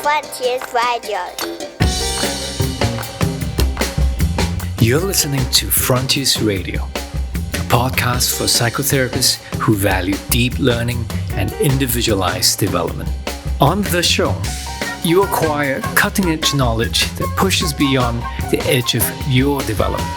Frontiers Radio. You're listening to Frontiers Radio, a podcast for psychotherapists who value deep learning and individualized development. On the show, you acquire cutting-edge knowledge that pushes beyond the edge of your development.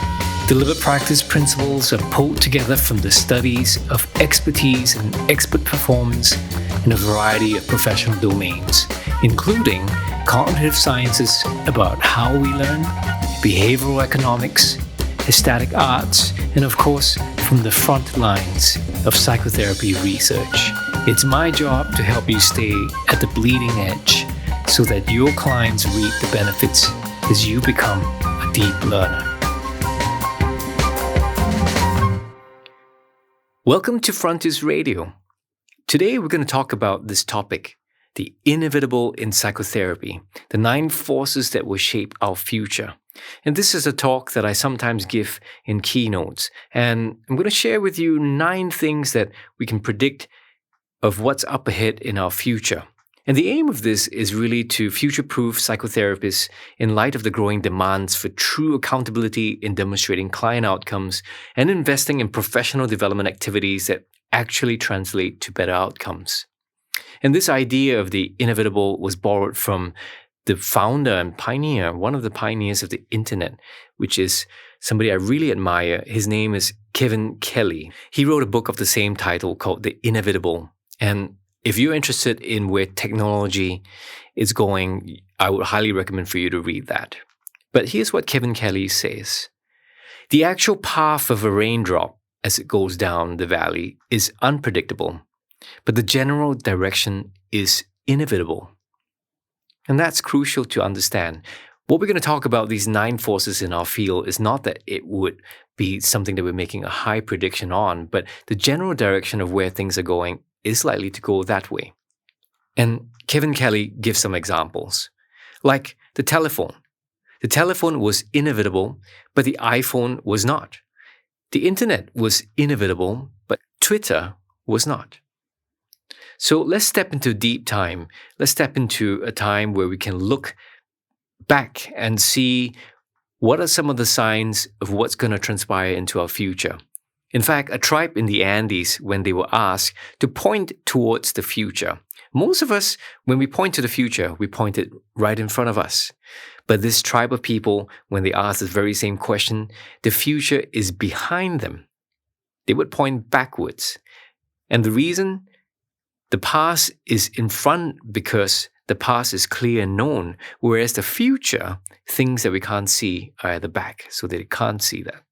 Delivered practice principles are pulled together from the studies of expertise and expert performance in a variety of professional domains, including cognitive sciences about how we learn, behavioral economics, aesthetic arts, and of course, from the front lines of psychotherapy research. It's my job to help you stay at the bleeding edge so that your clients reap the benefits as you become a deep learner. Welcome to Frontiers Radio. Today we're going to talk about this topic, the inevitable in psychotherapy, the 9 forces that will shape our future. And this is a talk that I sometimes give in keynotes. And I'm going to share with you 9 things that we can predict of what's up ahead in our future. And the aim of this is really to future-proof psychotherapists in light of the growing demands for true accountability in demonstrating client outcomes and investing in professional development activities that actually translate to better outcomes. And this idea of the inevitable was borrowed from the founder and pioneer, one of the pioneers of the internet, which is somebody I really admire. His name is Kevin Kelly. He wrote a book of the same title called The Inevitable. And if you're interested in where technology is going, I would highly recommend for you to read that. But here's what Kevin Kelly says. The actual path of a raindrop as it goes down the valley is unpredictable, but the general direction is inevitable. And that's crucial to understand. What we're going to talk about these 9 forces in our field is not that it would be something that we're making a high prediction on, but the general direction of where things are going is likely to go that way. And Kevin Kelly gives some examples, like the telephone. The telephone was inevitable, but the iPhone was not. The internet was inevitable, but Twitter was not. So let's step into deep time. Let's step into a time where we can look back and see what are some of the signs of what's going to transpire into our future. In fact, a tribe in the Andes, when they were asked to point towards the future, most of us, when we point to the future, we point it right in front of us. But this tribe of people, when they asked this very same question, the future is behind them. They would point backwards. And the reason? The past is in front because the past is clear and known, whereas the future, things that we can't see are at the back, so they can't see that.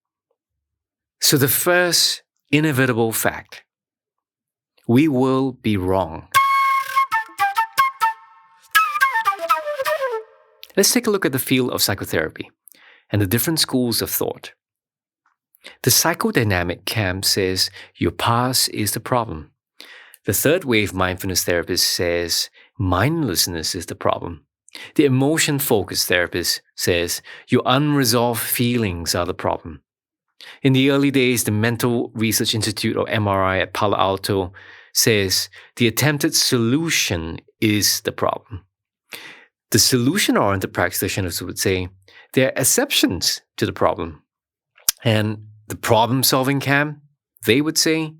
So the first inevitable fact, we will be wrong. Let's take a look at the field of psychotherapy and the different schools of thought. The psychodynamic camp says your past is the problem. The third wave mindfulness therapist says mindlessness is the problem. The emotion-focused therapist says your unresolved feelings are the problem. In the early days, the Mental Research Institute, or MRI, at Palo Alto says the attempted solution is the problem. The solution-oriented practitioners would say there are exceptions to the problem. And the problem-solving camp, they would say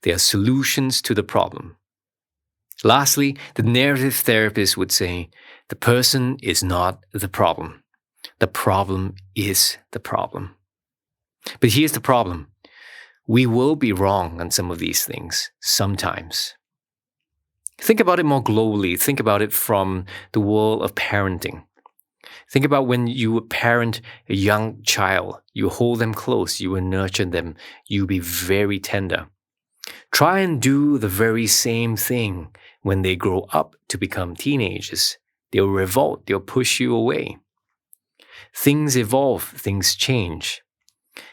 there are solutions to the problem. Lastly, the narrative therapist would say the person is not the problem. The problem is the problem. But here's the problem. We will be wrong on some of these things, sometimes. Think about it more globally. Think about it from the world of parenting. Think about when you would parent a young child. You hold them close. You will nurture them. You be very tender. Try and do the very same thing when they grow up to become teenagers. They'll revolt. They'll push you away. Things evolve. Things change.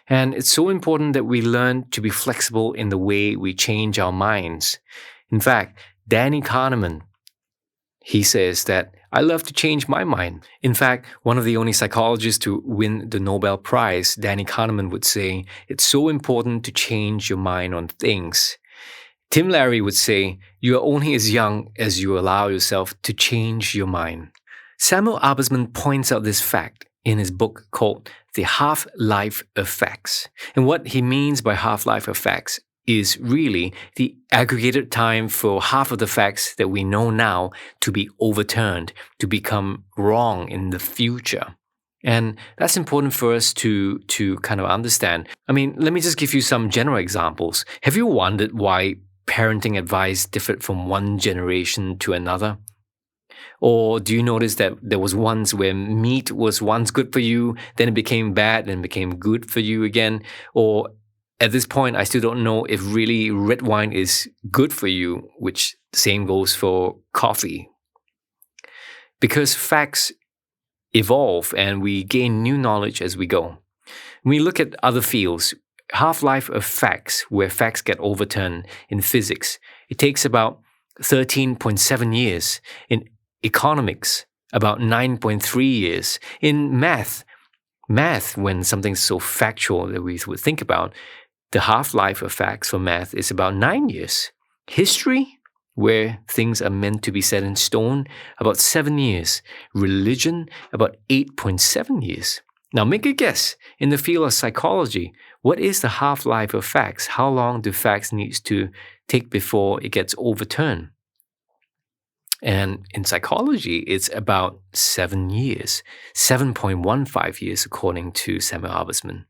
And it's so important that we learn to be flexible in the way we change our minds. In fact, Danny Kahneman, he says that I love to change my mind. In fact, one of the only psychologists to win the Nobel Prize, Danny Kahneman, would say it's so important to change your mind on things. Tim Larry would say, you are only as young as you allow yourself to change your mind. Samuel Arbesman points out this fact in his book called The Half-Life of Facts. And what he means by half-life of facts is really the aggregated time for half of the facts that we know now to be overturned, to become wrong in the future. And that's important for us to kind of understand. I mean, let me just give you some general examples. Have you wondered why parenting advice differed from one generation to another? Or do you notice that there was once where meat was once good for you, then it became bad, then it became good for you again? Or at this point, I still don't know if really red wine is good for you, which the same goes for coffee. Because facts evolve and we gain new knowledge as we go. When we look at other fields, half-life of facts, where facts get overturned in physics, it takes about 13.7 years. In economics, about 9.3 years. In math, when something's so factual that we would think about, the half-life of facts for math is about 9 years. History, where things are meant to be set in stone, about 7 years. Religion, about 8.7 years. Now make a guess. In the field of psychology, what is the half-life of facts? How long do facts need to take before it gets overturned? And in psychology, it's about 7 years, 7.15 years, according to Samuel Arbesman.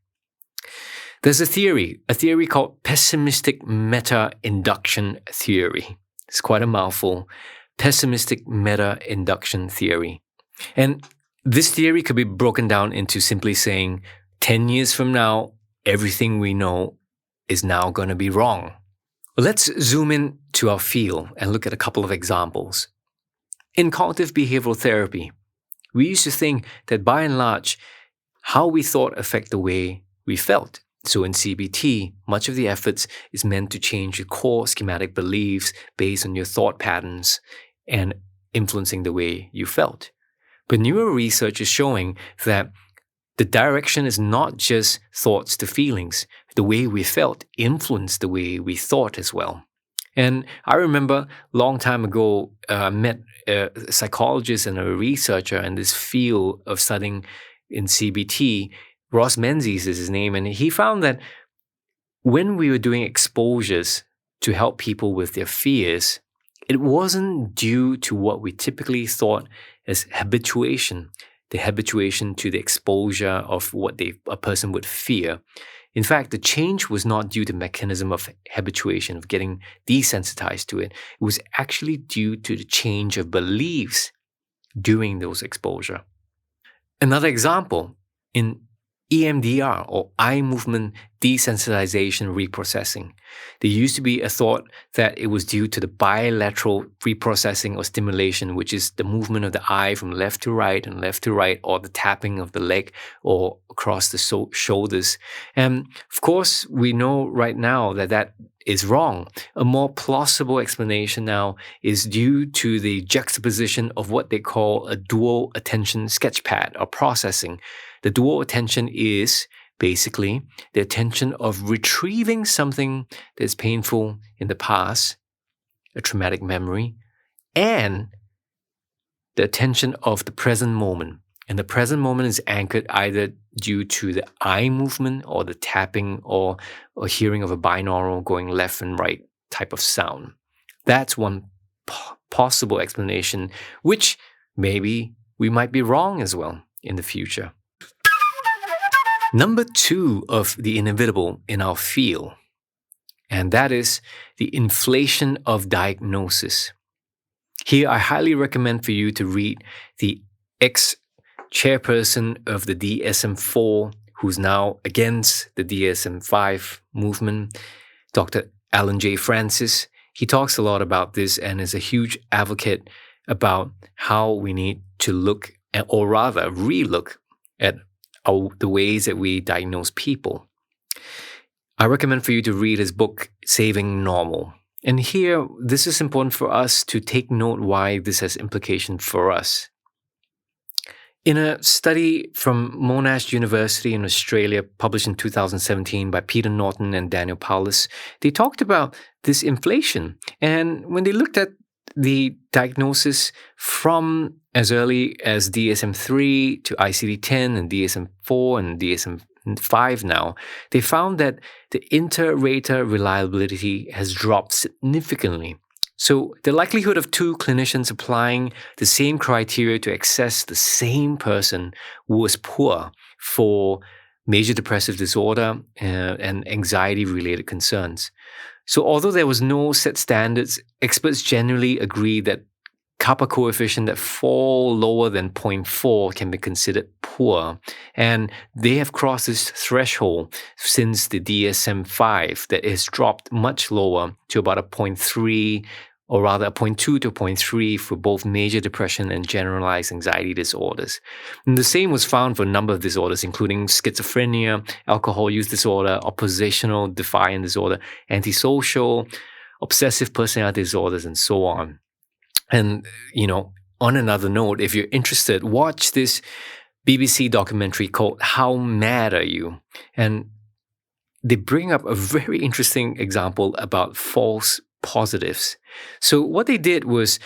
There's a theory called Pessimistic Metta Induction theory. It's quite a mouthful. Pessimistic Metta Induction theory. And this theory could be broken down into simply saying, 10 years from now, everything we know is now going to be wrong. Let's zoom in to our field and look at a couple of examples. In cognitive behavioral therapy, we used to think that by and large, how we thought affect the way we felt. So in CBT, much of the efforts is meant to change your core schematic beliefs based on your thought patterns and influencing the way you felt. But newer research is showing that the direction is not just thoughts to feelings. The way we felt influenced the way we thought as well. And I remember a long time ago, I met a psychologist and a researcher in this field of studying in CBT. Ross Menzies is his name, and he found that when we were doing exposures to help people with their fears, it wasn't due to what we typically thought as habituation, the habituation to the exposure of what a person would fear. In fact, the change was not due to the mechanism of habituation, of getting desensitized to it. It was actually due to the change of beliefs during those exposure. Another example, in EMDR, or eye movement desensitization reprocessing. There used to be a thought that it was due to the bilateral reprocessing or stimulation, which is the movement of the eye from left to right and left to right, or the tapping of the leg or across the shoulders. And of course, we know right now that that is wrong. A more plausible explanation now is due to the juxtaposition of what they call a dual attention sketchpad or processing. The dual attention is basically the attention of retrieving something that's painful in the past, a traumatic memory, and the attention of the present moment. And the present moment is anchored either due to the eye movement or the tapping or hearing of a binaural going left and right type of sound. That's one possible explanation, which maybe we might be wrong as well in the future. Number 2 of the inevitable in our field, and that is the inflation of diagnosis. Here, I highly recommend for you to read the ex-chairperson of the DSM-4, who's now against the DSM-5 movement, Dr. Alan J. Francis. He talks a lot about this and is a huge advocate about how we need to look at, or rather relook at the ways that we diagnose people. I recommend for you to read his book, Saving Normal. And here, this is important for us to take note why this has implications for us. In a study from Monash University in Australia, published in 2017 by Peter Norton and Daniel Paulus, they talked about this inflation. And when they looked at the diagnosis from as early as DSM-3 to ICD-10 and DSM-4 and DSM-5 now, they found that the inter-rater reliability has dropped significantly. So the likelihood of two clinicians applying the same criteria to assess the same person was poor for major depressive disorder and anxiety-related concerns. So although there was no set standards, experts generally agree that kappa coefficient that fall lower than 0.4 can be considered poor. And they have crossed this threshold since the DSM-5 that has dropped much lower to about a 0.3, or rather a 0.2 to 0.3 for both major depression and generalized anxiety disorders. And the same was found for a number of disorders, including schizophrenia, alcohol use disorder, oppositional defiant disorder, antisocial, obsessive personality disorders, and so on. And, on another note, if you're interested, watch this BBC documentary called How Mad Are You? And they bring up a very interesting example about false positives. So what they did was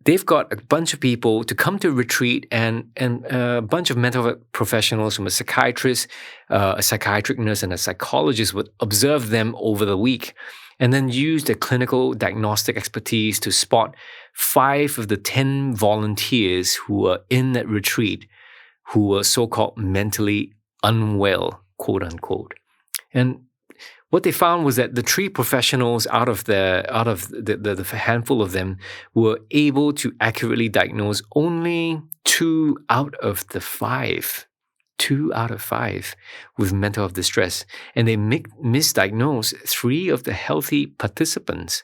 they've got a bunch of people to come to a retreat, and a bunch of mental health professionals from a psychiatrist, a psychiatric nurse, and a psychologist would observe them over the week and then use their clinical diagnostic expertise to spot 5 of the 10 volunteers who were in that retreat who were so-called mentally unwell, quote unquote. And what they found was that the 3 professionals out of the handful of them were able to accurately diagnose only 2 out of the 5. 2 out of 5 with mental health distress. And they misdiagnosed 3 of the healthy participants.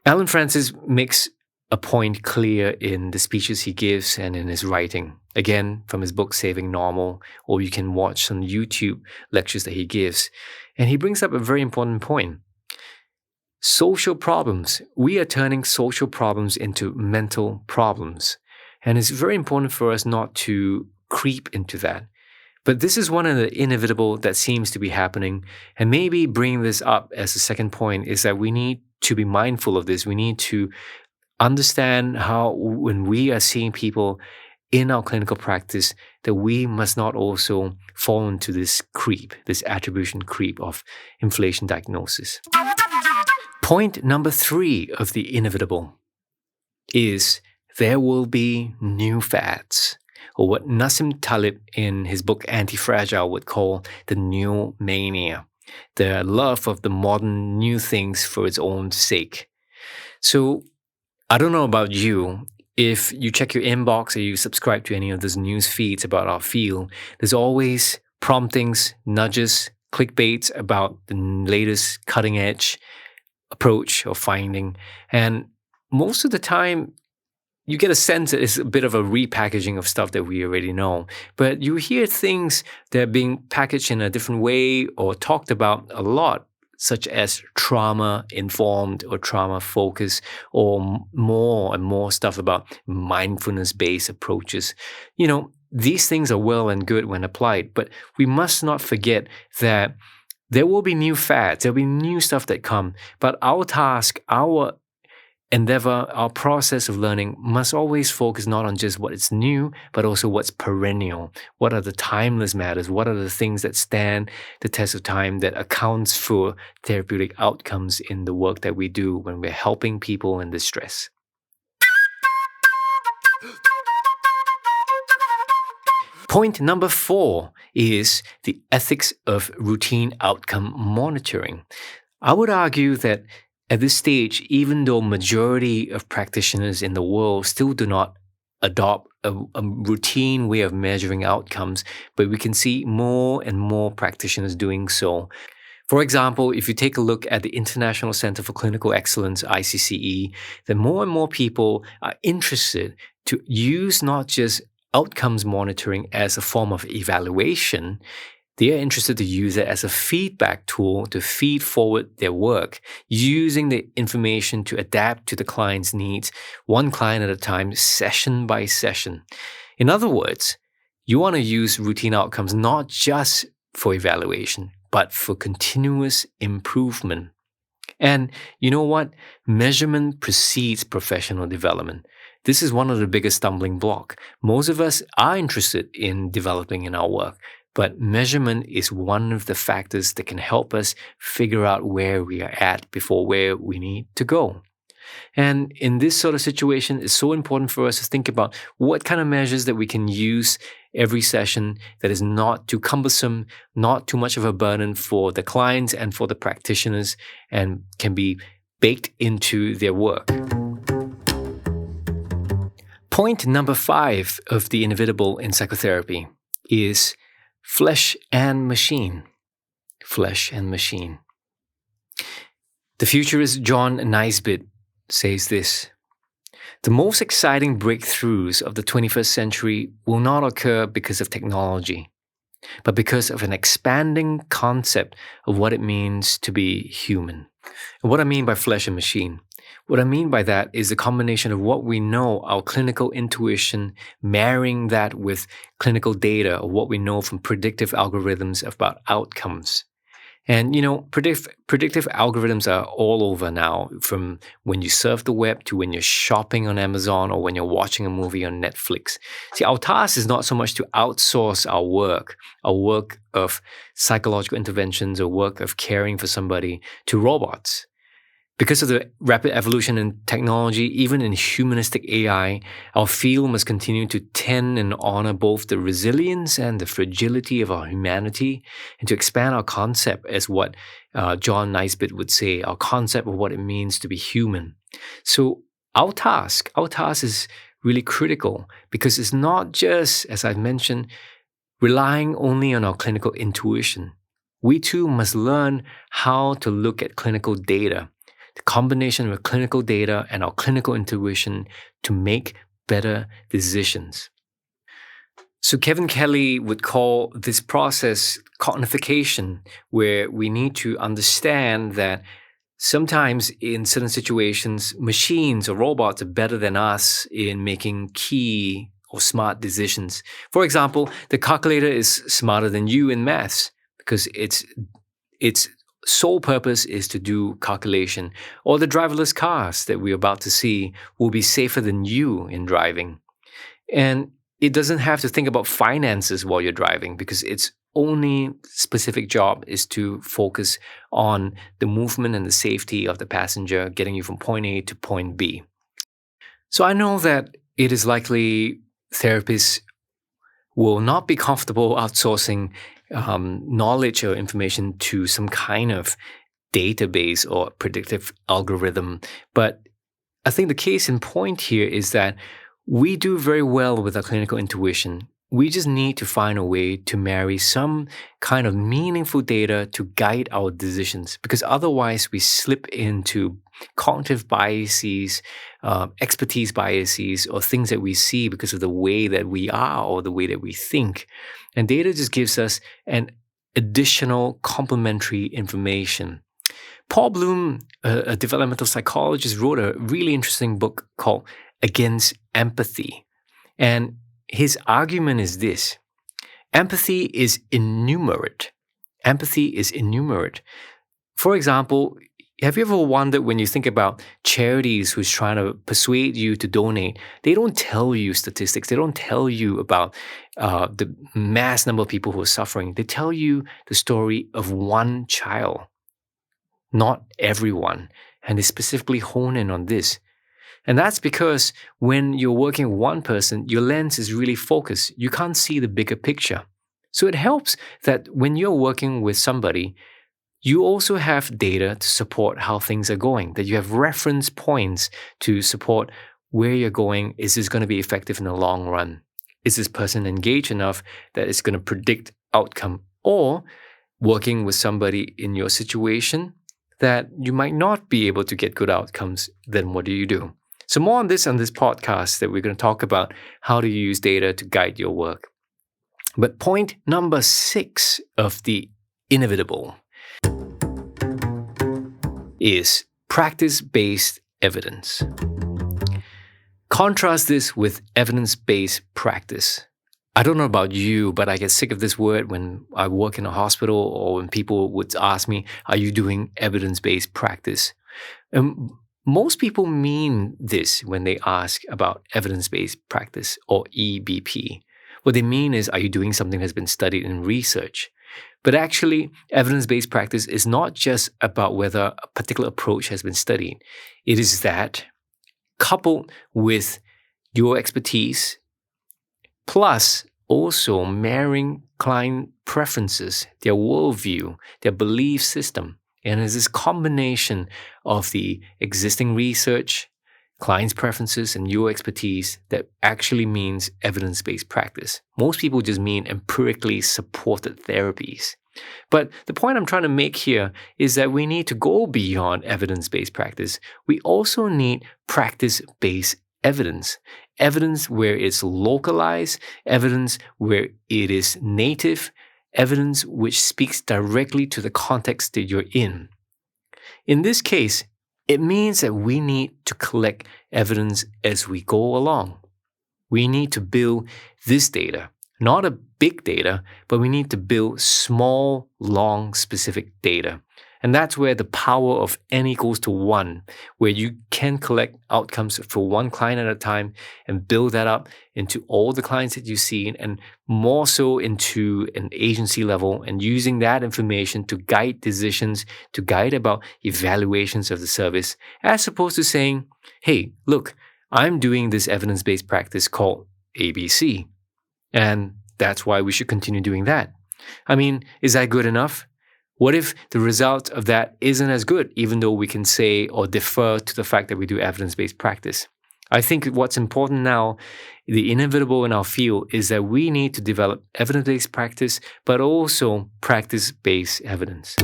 Alan Francis makes a point clear in the speeches he gives and in his writing. Again, from his book, Saving Normal, or you can watch some YouTube lectures that he gives. And he brings up a very important point. Social problems. We are turning social problems into mental problems. And it's very important for us not to creep into that. But this is one of the inevitable that seems to be happening. And maybe bringing this up as a second point is that we need to be mindful of this. We need to understand how when we are seeing people in our clinical practice, that we must not also fall into this creep, this attribution creep of inflation diagnosis. Point number 3 of the inevitable is there will be new fads, or what Nassim Taleb in his book Anti-Fragile would call the new mania, the love of the modern new things for its own sake. So I don't know about you. If you check your inbox or you subscribe to any of those news feeds about our field, there's always promptings, nudges, clickbaits about the latest cutting edge approach or finding. And most of the time, you get a sense that it's a bit of a repackaging of stuff that we already know. But you hear things that are being packaged in a different way or talked about a lot, such as trauma-informed or trauma-focused, or more and more stuff about mindfulness-based approaches. These things are well and good when applied, but we must not forget that there will be new fads, there will be new stuff that come, but our task, our endeavor, our process of learning must always focus not on just what is new, but also what's perennial. What are the timeless matters? What are the things that stand the test of time that accounts for therapeutic outcomes in the work that we do when we're helping people in distress? Point number 4 is the ethics of routine outcome monitoring. I would argue that at this stage, even though majority of practitioners in the world still do not adopt a routine way of measuring outcomes, but we can see more and more practitioners doing so. For example, if you take a look at the International Center for Clinical Excellence, ICCE, then more and more people are interested to use not just outcomes monitoring as a form of evaluation. They are interested to use it as a feedback tool to feed forward their work, using the information to adapt to the client's needs, one client at a time, session by session. In other words, you want to use routine outcomes not just for evaluation, but for continuous improvement. And you know what? Measurement precedes professional development. This is one of the biggest stumbling blocks. Most of us are interested in developing in our work, but measurement is one of the factors that can help us figure out where we are at before where we need to go. And in this sort of situation, it's so important for us to think about what kind of measures that we can use every session that is not too cumbersome, not too much of a burden for the clients and for the practitioners, and can be baked into their work. Point number 5 of the inevitable in psychotherapy is flesh and machine. Flesh and machine. The futurist John Naisbitt says this: the most exciting breakthroughs of the 21st century will not occur because of technology, but because of an expanding concept of what it means to be human. And what I mean by flesh and machine, what I mean by that is the combination of what we know, our clinical intuition, marrying that with clinical data, or what we know from predictive algorithms about outcomes. And, predictive algorithms are all over now, from when you surf the web to when you're shopping on Amazon or when you're watching a movie on Netflix. See, our task is not so much to outsource our work of psychological interventions or work of caring for somebody, to robots. Because of the rapid evolution in technology, even in humanistic AI, our field must continue to tend and honor both the resilience and the fragility of our humanity, and to expand our concept as what John Naisbitt would say, our concept of what it means to be human. So our task is really critical, because it's not just, as I've mentioned, relying only on our clinical intuition. We too must learn how to look at clinical data, the combination of clinical data and our clinical intuition, to make better decisions. So Kevin Kelly would call this process cognification, where we need to understand that sometimes in certain situations, machines or robots are better than us in making key or smart decisions. For example, the calculator is smarter than you in maths because its sole purpose is to do calculation. Or the driverless cars that we're about to see will be safer than you in driving. And it doesn't have to think about finances while you're driving, because its only specific job is to focus on the movement and the safety of the passenger, getting you from point A to point B. So I know that it is likely therapists will not be comfortable outsourcing knowledge or information to some kind of database or predictive algorithm. But I think the case in point here is that we do very well with our clinical intuition. We just need to find a way to marry some kind of meaningful data to guide our decisions, because otherwise we slip into cognitive biases, expertise biases, or things that we see because of the way that we are or the way that we think. And data just gives us an additional complementary information. Paul Bloom, a developmental psychologist, wrote a really interesting book called Against Empathy. And his argument is this: empathy is innumerate. Empathy is innumerate. For example, have you ever wondered, when you think about charities who's trying to persuade you to donate, they don't tell you statistics. They don't tell you about the mass number of people who are suffering. They tell you the story of one child, not everyone. And they specifically hone in on this. And that's because when you're working with one person, your lens is really focused. You can't see the bigger picture. So it helps that when you're working with somebody, you also have data to support how things are going, that you have reference points to support where you're going. Is this going to be effective in the long run? Is this person engaged enough that it's going to predict outcome? Or working with somebody in your situation that you might not be able to get good outcomes, then what do you do? So more on this podcast, that we're going to talk about how to use data to guide your work. But point number 6 of the inevitable is practice-based evidence. Contrast this with evidence-based practice. I don't know about you, but I get sick of this word when I work in a hospital or when people would ask me, are you doing evidence-based practice? Most people mean this when they ask about evidence-based practice or EBP. What they mean is, are you doing something that's been studied in research? But actually, evidence-based practice is not just about whether a particular approach has been studied. It is that coupled with your expertise, plus also marrying client preferences, their worldview, their belief system. And it's this combination of the existing research, clients' preferences, and your expertise that actually means evidence-based practice. Most people just mean empirically supported therapies. But the point I'm trying to make here is that we need to go beyond evidence-based practice. We also need practice-based evidence. Evidence where it's localized, evidence where it is native, evidence which speaks directly to the context that you're in. In this case, it means that we need to collect evidence as we go along. We need to build this data, not a big data, but we need to build small, long, specific data. And that's where the power of N equals to 1, where you can collect outcomes for one client at a time and build that up into all the clients that you see, and more so into an agency level, and using that information to guide decisions, to guide about evaluations of the service, as opposed to saying, hey, look, I'm doing this evidence-based practice called ABC, and that's why we should continue doing that. I mean, is that good enough? What if the result of that isn't as good, even though we can say or defer to the fact that we do evidence-based practice? I think what's important now, the inevitable in our field, is that we need to develop evidence-based practice, but also practice-based evidence.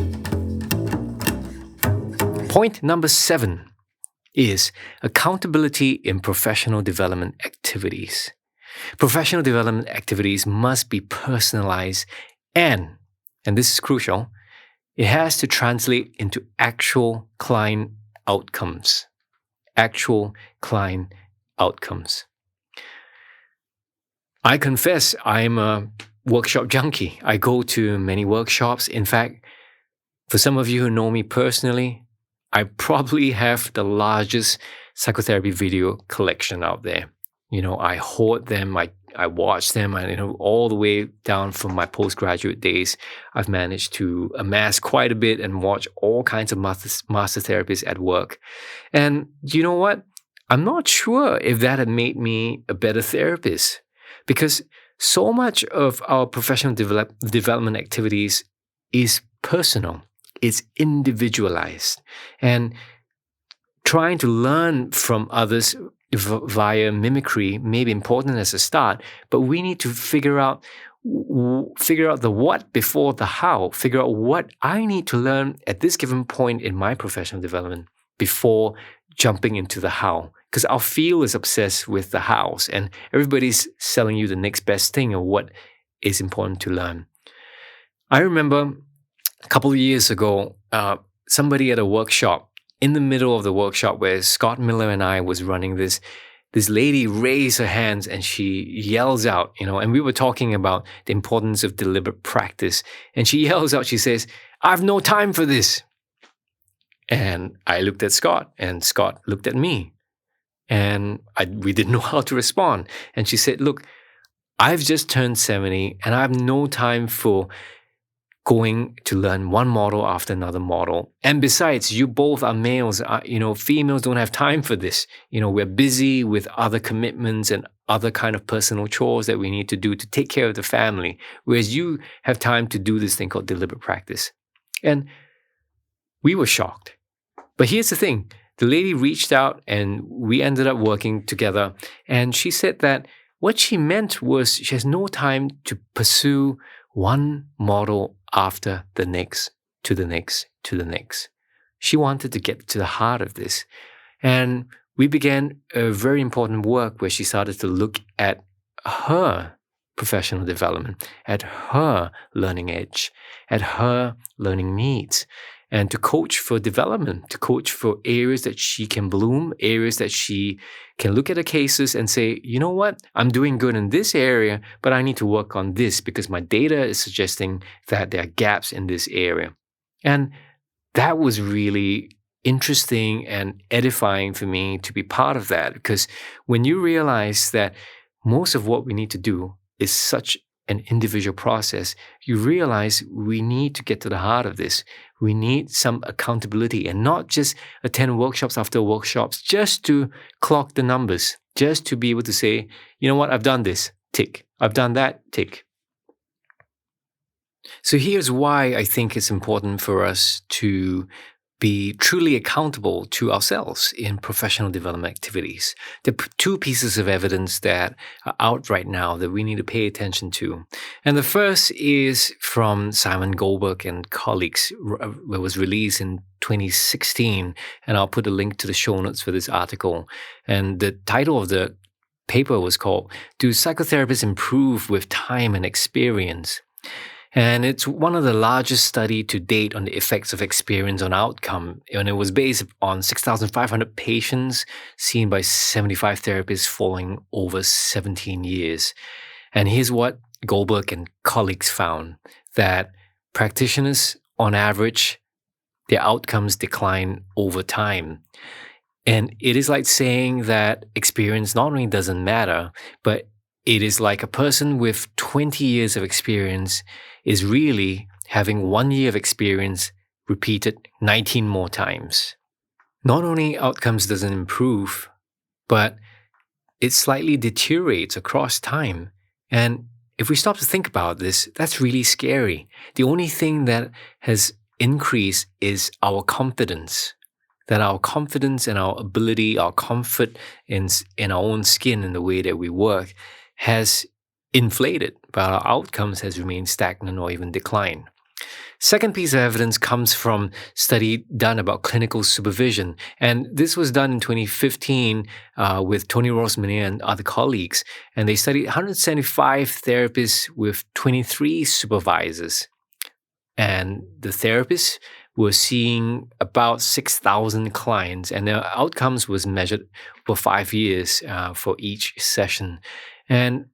Point number 7 is accountability in professional development activities. Professional development activities must be personalized and this is crucial, it has to translate into actual client outcomes. Actual client outcomes. I confess I'm a workshop junkie. I go to many workshops. In fact, for some of you who know me personally, I probably have the largest psychotherapy video collection out there. I hoard them, I watch them, and all the way down from my postgraduate days, I've managed to amass quite a bit and watch all kinds of master therapists at work. And you know what? I'm not sure if that had made me a better therapist, because so much of our professional development activities is personal. It's individualized. And trying to learn from others via mimicry may be important as a start, but we need to figure out the what before the how, figure out what I need to learn at this given point in my professional development before jumping into the how. Because our field is obsessed with the hows, and everybody's selling you the next best thing of what is important to learn. I remember a couple of years ago, somebody at a workshop, in the middle of the workshop where Scott Miller and I was running this lady raised her hands and she yells out, and we were talking about the importance of deliberate practice. And she yells out, she says, "I've no time for this." And I looked at Scott and Scott looked at me, and we didn't know how to respond. And she said, "Look, I've just turned 70 and I have no time for going to learn one model after another model. And besides, you both are males. Females don't have time for this. We're busy with other commitments and other kind of personal chores that we need to do to take care of the family. Whereas you have time to do this thing called deliberate practice." And we were shocked. But here's the thing. The lady reached out and we ended up working together. And she said that what she meant was she has no time to pursue one model after the next, to the next, to the next. She wanted to get to the heart of this. And we began a very important work where she started to look at her professional development, at her learning edge, at her learning needs. and to coach for development, to coach for areas that she can bloom, areas that she can look at the cases and say, you know what, I'm doing good in this area, but I need to work on this because my data is suggesting that there are gaps in this area. And that was really interesting and edifying for me to be part of that, because when you realize that most of what we need to do is such an individual process, you realize we need to get to the heart of this. We need some accountability and not just attend workshops after workshops just to clock the numbers, just to be able to say, you know what, I've done this, tick. I've done that, tick. So here's why I think it's important for us to be truly accountable to ourselves in professional development activities. There are two pieces of evidence that are out right now that we need to pay attention to. And the first is from Simon Goldberg and colleagues. It was released in 2016, and I'll put a link to the show notes for this article. And the title of the paper was called, "Do Psychotherapists Improve with Time and Experience?" And it's one of the largest studies to date on the effects of experience on outcome. And it was based on 6,500 patients seen by 75 therapists following over 17 years. And here's what Goldberg and colleagues found, that practitioners, on average, their outcomes decline over time. And it is like saying that experience not only doesn't matter, but it is like a person with 20 years of experience is really having 1 year of experience repeated 19 more times. Not only outcomes doesn't improve, but it slightly deteriorates across time. And if we stop to think about this, that's really scary. The only thing that has increased is our confidence. That our confidence and our ability, our comfort in our own skin and the way that we work has inflated, but our outcomes has remained stagnant or even declined. Second piece of evidence comes from study done about clinical supervision. And this was done in 2015 with Tony Rosmanier and other colleagues. And they studied 175 therapists with 23 supervisors. And the therapists were seeing about 6,000 clients, and their outcomes was measured for 5 years for each session. And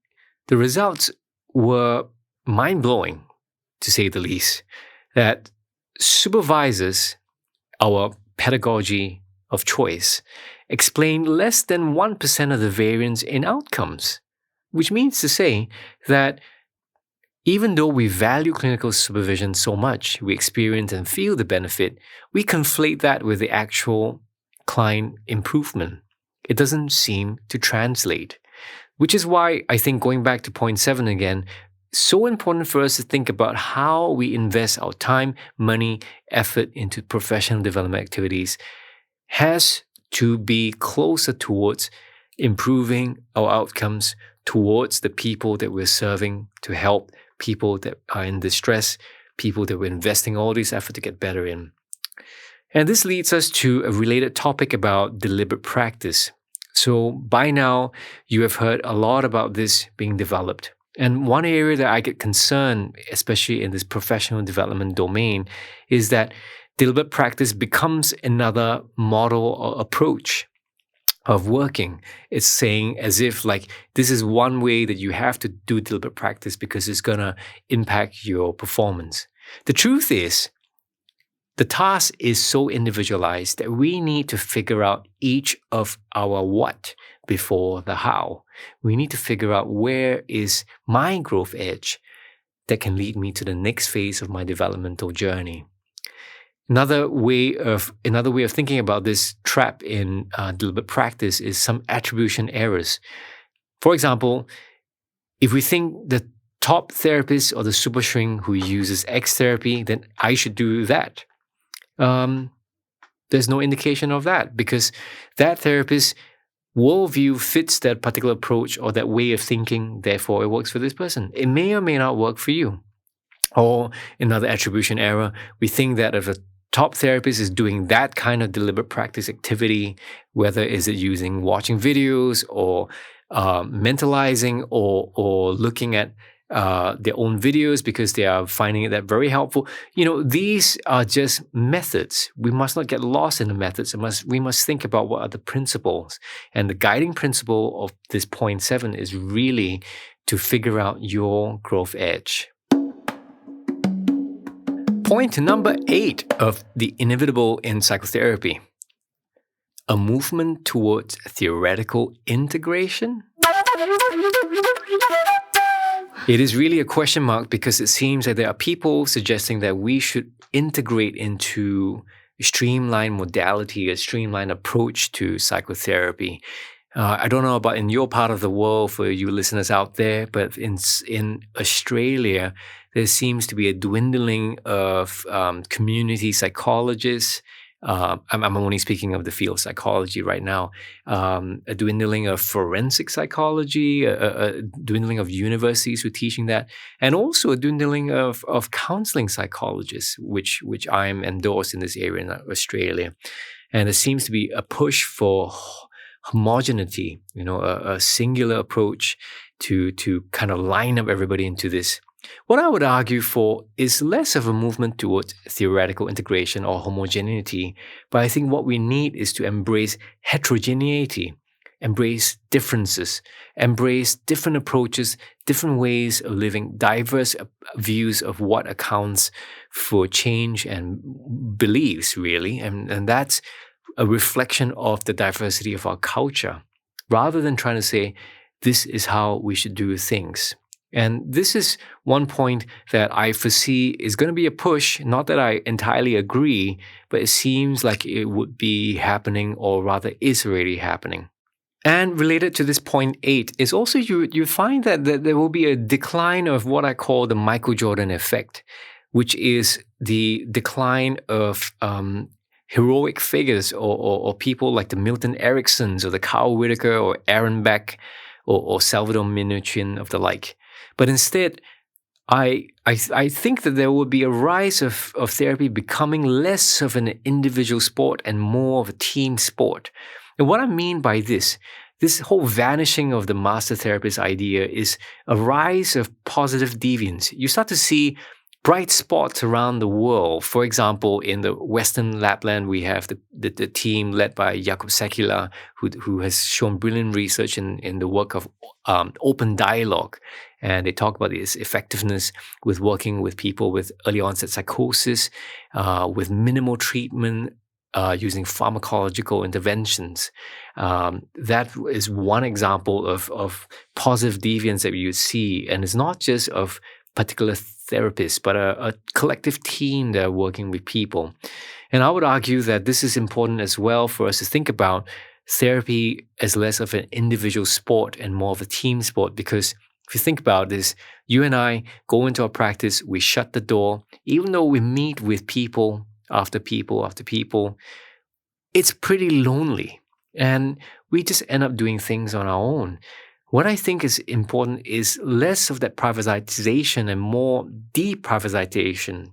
the results were mind-blowing, to say the least, that supervisors, our pedagogy of choice, explain less than 1% of the variance in outcomes, which means to say that even though we value clinical supervision so much, we experience and feel the benefit, we conflate that with the actual client improvement. It doesn't seem to translate. Which is why I think, going back to point 7 again, so important for us to think about how we invest our time, money, effort into professional development activities has to be closer towards improving our outcomes towards the people that we're serving, to help people that are in distress, people that we're investing all this effort to get better in. And this leads us to a related topic about deliberate practice. So by now, you have heard a lot about this being developed. And one area that I get concerned, especially in this professional development domain, is that deliberate practice becomes another model or approach of working. It's saying as if like this is one way that you have to do deliberate practice because it's going to impact your performance. The truth is, the task is so individualized that we need to figure out each of our what before the how. We need to figure out where is my growth edge that can lead me to the next phase of my developmental journey. Another way of thinking about this trap in deliberate practice is some attribution errors. For example, if we think the top therapist or the super shrink who uses X therapy, then I should do that. There's no indication of that because that therapist's worldview fits that particular approach or that way of thinking, therefore it works for this person. It may or may not work for you. Or another attribution error, we think that if a top therapist is doing that kind of deliberate practice activity, whether is it using watching videos or mentalizing or looking at their own videos because they are finding that very helpful. These are just methods. We must not get lost in the methods. We must think about what are the principles. And the guiding principle of this point 7 is really to figure out your growth edge. Point number 8 of the inevitable in psychotherapy: a movement towards theoretical integration. It is really a question mark because it seems that there are people suggesting that we should integrate into a streamlined modality, a streamlined approach to psychotherapy. I don't know about in your part of the world for you listeners out there, but in Australia, there seems to be a dwindling of community psychologists. I'm only speaking of the field of psychology right now. A dwindling of forensic psychology, a dwindling of universities who are teaching that, and also a dwindling of counseling psychologists, which I'm endorsed in this area in Australia. And there seems to be a push for homogeneity, a singular approach to kind of line up everybody into this. What I would argue for is less of a movement towards theoretical integration or homogeneity, but I think what we need is to embrace heterogeneity, embrace differences, embrace different approaches, different ways of living, diverse views of what accounts for change and beliefs, really. And that's a reflection of the diversity of our culture, rather than trying to say, this is how we should do things. And this is one point that I foresee is going to be a push. Not that I entirely agree, but it seems like it would be happening, or rather is already happening. And related to this point 8 is also you find that there will be a decline of what I call the Michael Jordan effect, which is the decline of heroic figures or people like the Milton Ericksons or the Carl Whitaker or Aaron Beck or Salvador Minuchin of the like. But instead, I think that there will be a rise of therapy becoming less of an individual sport and more of a team sport. And what I mean by this whole vanishing of the master therapist idea is a rise of positive deviance. You start to see bright spots around the world. For example, in the Western Lapland, we have the team led by Jakob Sekila, who has shown brilliant research in the work of open dialogue. And they talk about its effectiveness with working with people with early onset psychosis, with minimal treatment, using pharmacological interventions. That is one example of positive deviance that you see. And it's not just of particular therapists, but a collective team that are working with people. And I would argue that this is important as well for us to think about therapy as less of an individual sport and more of a team sport. Because if you think about this, you and I go into our practice, we shut the door, even though we meet with people after people after people, it's pretty lonely. And we just end up doing things on our own. What I think is important is less of that privatization and more deprivatization,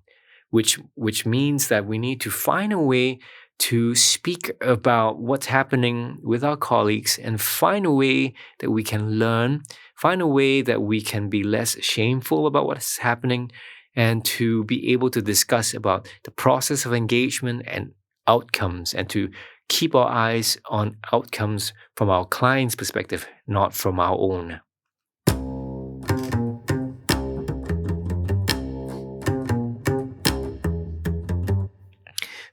which means that we need to find a way to speak about what's happening with our colleagues and find a way that we can learn, find a way that we can be less shameful about what's happening, and to be able to discuss about the process of engagement and outcomes, and to keep our eyes on outcomes from our client's perspective, not from our own.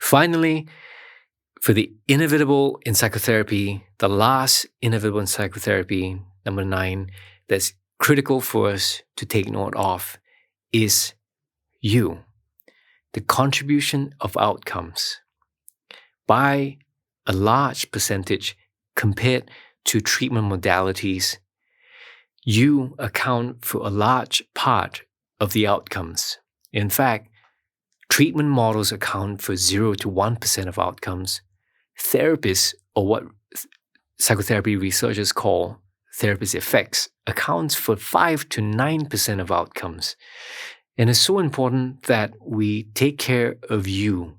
Finally, for the inevitable in psychotherapy, the last inevitable in psychotherapy, number 9, that's critical for us to take note of is you, the contribution of outcomes. By a large percentage compared to treatment modalities, you account for a large part of the outcomes. In fact, treatment models account for 0 to 1% of outcomes. Therapists, or what psychotherapy researchers call therapist effects, accounts for 5 to 9% of outcomes. And it's so important that we take care of you,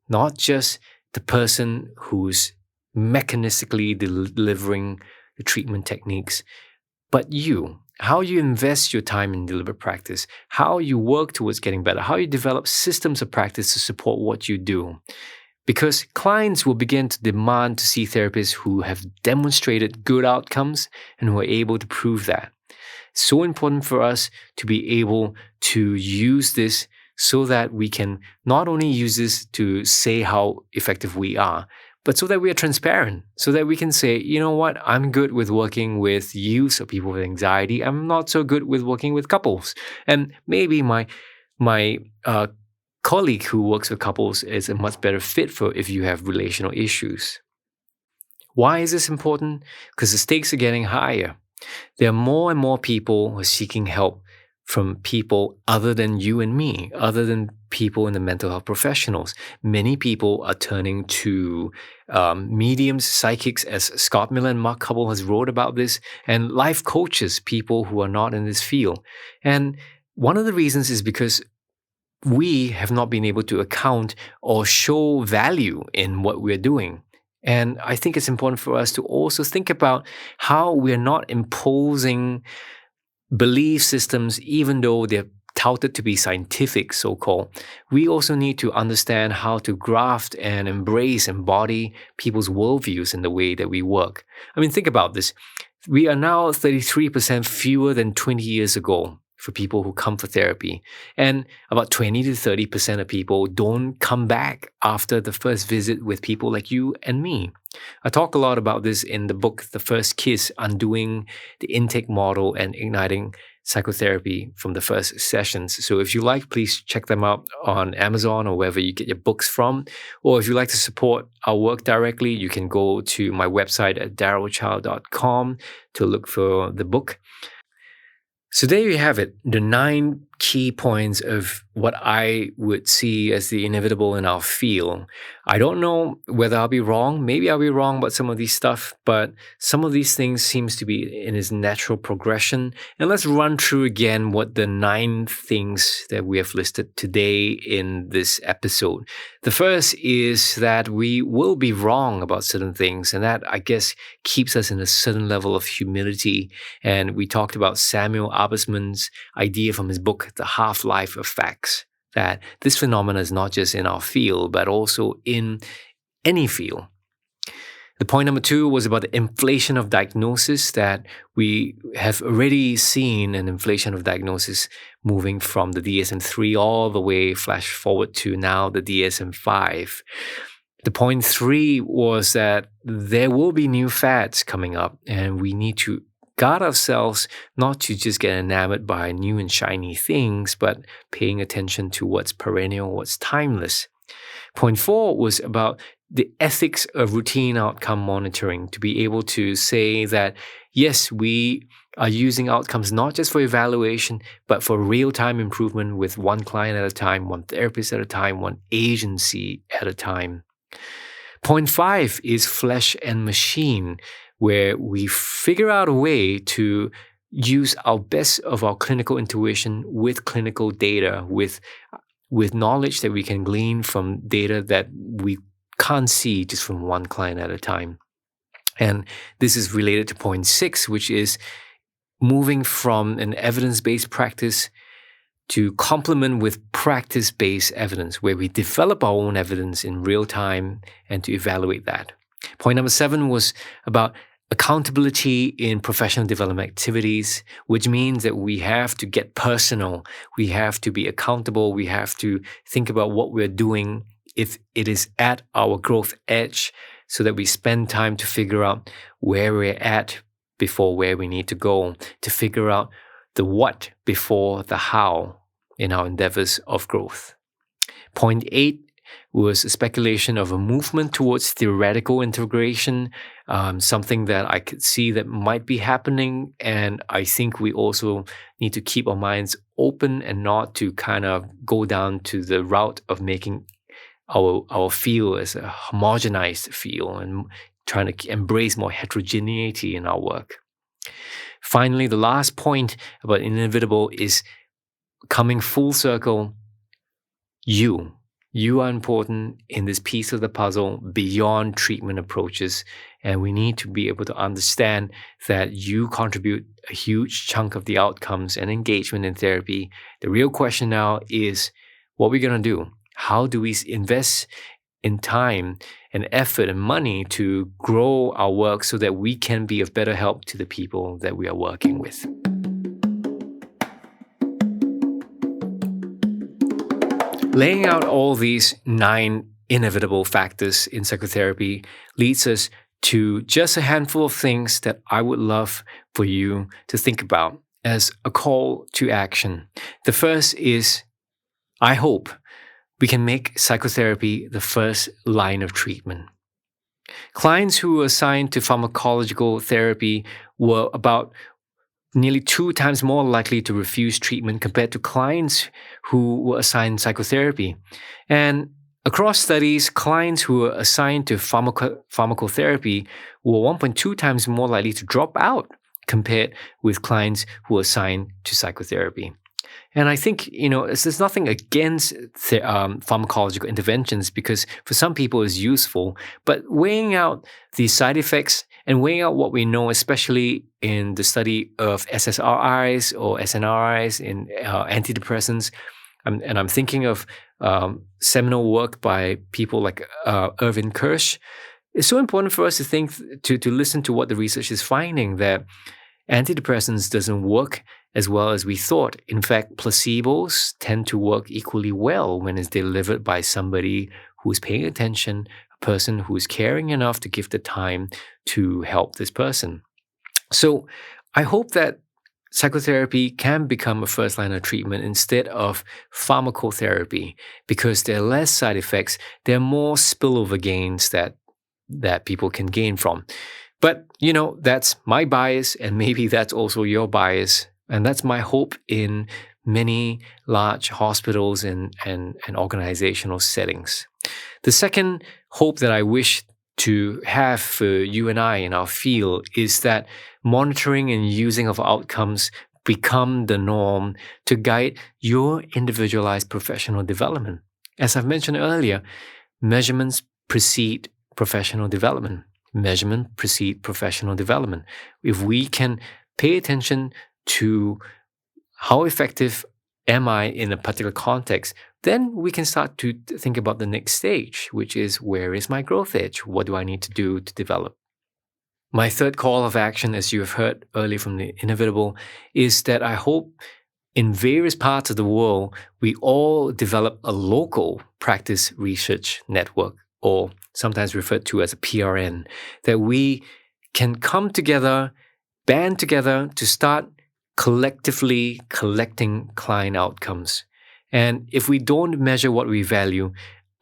not just the person who's mechanistically delivering the treatment techniques, but you, how you invest your time in deliberate practice, how you work towards getting better, how you develop systems of practice to support what you do. Because clients will begin to demand to see therapists who have demonstrated good outcomes and who are able to prove that. So important for us to be able to use this so that we can not only use this to say how effective we are, but so that we are transparent, so that we can say, you know what, I'm good with working with youth or people with anxiety. I'm not so good with working with couples. And maybe my colleague who works with couples is a much better fit for if you have relational issues. Why is this important? Because the stakes are getting higher. There are more and more people who are seeking help from people other than you and me, other than people in the mental health professionals. Many people are turning to mediums, psychics, as Scott Miller and Mark Hubble has wrote about this, and life coaches, people who are not in this field. And one of the reasons is because we have not been able to account or show value in what we're doing. And I think it's important for us to also think about how we're not imposing belief systems, even though they're touted to be scientific, so-called. We also need to understand how to graft and embody people's worldviews in the way that we work. I mean, think about this. We are now 33% fewer than 20 years ago for people who come for therapy. And about 20 to 30% of people don't come back after the first visit with people like you and me. I talk a lot about this in the book, The First Kiss, Undoing the Intake Model and Igniting Psychotherapy from the First Sessions. So if you like, please check them out on Amazon or wherever you get your books from. Or if you like to support our work directly, you can go to my website at darrellchild.com to look for the book. So there you have it, the 9 key points of what I would see as the inevitable in our field. I don't know whether I'll be wrong. Maybe I'll be wrong about some of these stuff, but some of these things seems to be in its natural progression. And let's run through again what the 9 things that we have listed today in this episode. The first is that we will be wrong about certain things, and that, I guess, keeps us in a certain level of humility. And we talked about Samuel Arbesman's idea from his book, The Half-Life of Facts, that this phenomenon is not just in our field, but also in any field. The point number 2 was about the inflation of diagnosis, that we have already seen an inflation of diagnosis moving from the DSM-3 all the way flash forward to now the DSM-5. The point 3 was that there will be new fads coming up, and we need to guard ourselves not to just get enamored by new and shiny things, but paying attention to what's perennial, what's timeless. Point 4 was about the ethics of routine outcome monitoring, to be able to say that, yes, we are using outcomes not just for evaluation, but for real-time improvement with one client at a time, one therapist at a time, one agency at a time. Point 5 is flesh and machine, where we figure out a way to use our best of our clinical intuition with clinical data, with knowledge that we can glean from data that we can't see just from one client at a time. And this is related to point 6, which is moving from an evidence-based practice to complement with practice-based evidence, where we develop our own evidence in real time and to evaluate that. Point number 7 was about accountability in professional development activities, which means that we have to get personal. We have to be accountable. We have to think about what we're doing if it is at our growth edge, so that we spend time to figure out where we're at before where we need to go, to figure out the what before the how in our endeavors of growth. Point 8 was a speculation of a movement towards theoretical integration, something that I could see that might be happening. And I think we also need to keep our minds open and not to kind of go down to the route of making our field as a homogenized field and trying to embrace more heterogeneity in our work. Finally, the last point about inevitable is coming full circle. You You are important in this piece of the puzzle beyond treatment approaches, and we need to be able to understand that you contribute a huge chunk of the outcomes and engagement in therapy. The real question now is, what are we going to do? How do we invest in time and effort and money to grow our work so that we can be of better help to the people that we are working with? Laying out all these 9 inevitable factors in psychotherapy leads us to just a handful of things that I would love for you to think about as a call to action. The first is, I hope we can make psychotherapy the first line of treatment. Clients who were assigned to pharmacological therapy were about nearly 2 times more likely to refuse treatment compared to clients who were assigned psychotherapy. And across studies, clients who were assigned to pharmacotherapy were 1.2 times more likely to drop out compared with clients who were assigned to psychotherapy. And I think, there's nothing against pharmacological interventions, because for some people it's useful, but weighing out the side effects and weighing out what we know, especially in the study of SSRIs or SNRIs in antidepressants, and I'm thinking of seminal work by people like Irvin Kirsch. It's so important for us to think, to listen to what the research is finding, that antidepressants doesn't work as well as we thought. In fact, placebos tend to work equally well when it's delivered by somebody who's paying attention, a person who's caring enough to give the time to help this person. So I hope that psychotherapy can become a first line of treatment instead of pharmacotherapy, because there are less side effects, there are more spillover gains that people can gain from. But, that's my bias, and maybe that's also your bias. And that's my hope in many large hospitals and organizational settings. The second hope that I wish to have for you and I in our field is that monitoring and using of outcomes become the norm to guide your individualized professional development. As I've mentioned earlier, measurements precede professional development. Measurement precede professional development. If we can pay attention to how effective am I in a particular context, then we can start to think about the next stage, which is, where is my growth edge? What do I need to do to develop? My third call of action, as you have heard earlier from the Inevitable, is that I hope in various parts of the world, we all develop a local practice research network, or sometimes referred to as a PRN, that we can come together, band together to start collectively collecting client outcomes. And if we don't measure what we value,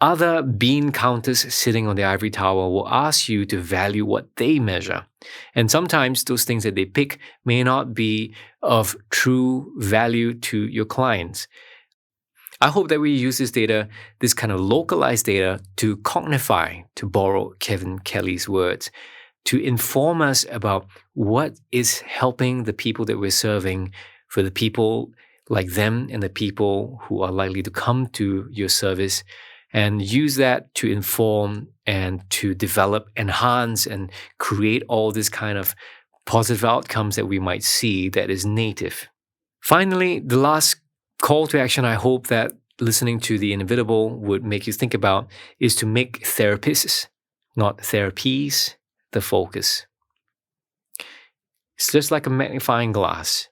other bean counters sitting on the ivory tower will ask you to value what they measure. And sometimes those things that they pick may not be of true value to your clients. I hope that we use this data, this kind of localized data, to cognify, to borrow Kevin Kelly's words, to inform us about what is helping the people that we're serving, for the people like them and the people who are likely to come to your service, and use that to inform and to develop, enhance, and create all this kind of positive outcomes that we might see that is native. Finally, the last call to action I hope that listening to the Inevitable would make you think about is to make therapists, not therapies, the focus. It's just like a magnifying glass.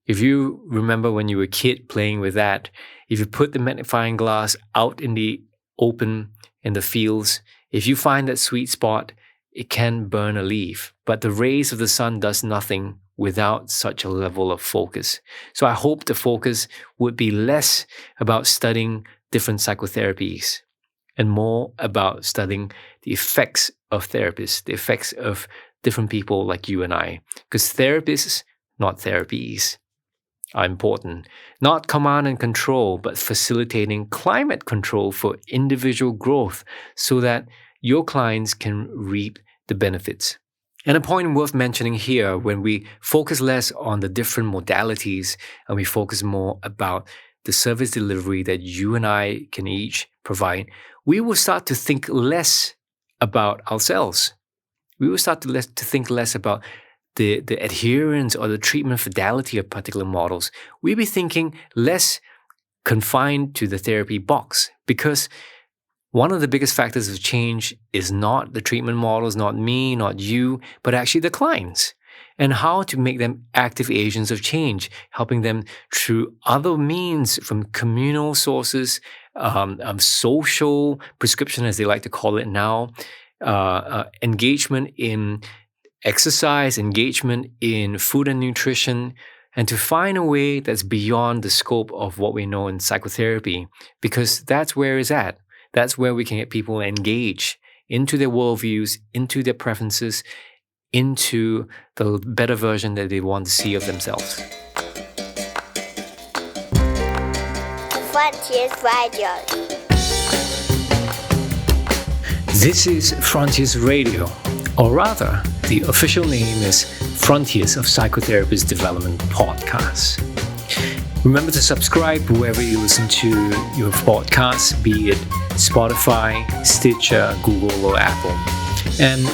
If you remember when you were a kid playing with that, if you put the magnifying glass out in the open, in the fields, if you find that sweet spot, it can burn a leaf. But the rays of the sun does nothing without such a level of focus. So I hope the focus would be less about studying different psychotherapies and more about studying the effects of therapists, the effects of different people like you and I. Because therapists, not therapies, are important. Not command and control, but facilitating climate control for individual growth so that your clients can reap the benefits. And a point worth mentioning here, when we focus less on the different modalities and we focus more about the service delivery that you and I can each provide, we will start to think less about ourselves. We will start to think less about the adherence or the treatment fidelity of particular models. We'll be thinking less confined to the therapy box, because one of the biggest factors of change is not the treatment models, not me, not you, but actually the clients, and how to make them active agents of change, helping them through other means from communal sources, social prescription, as they like to call it now, engagement in exercise, engagement in food and nutrition, and to find a way that's beyond the scope of what we know in psychotherapy, because that's where it's at. That's where we can get people engaged into their worldviews, into their preferences, into the better version that they want to see of themselves. Frontiers Radio. This is Frontiers Radio, or rather, the official name is Frontiers of Psychotherapists Development Podcast. Remember to subscribe wherever you listen to your podcasts, be it Spotify, Stitcher, Google, or Apple. And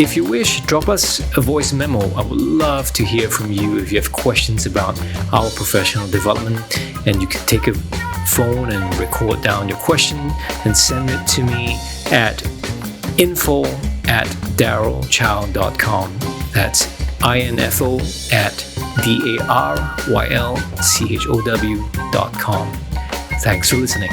if you wish, drop us a voice memo. I would love to hear from you if you have questions about our professional development. And you can take a phone and record down your question and send it to me at info@darylchow.com. That's info@darylchow.com. Thanks for listening.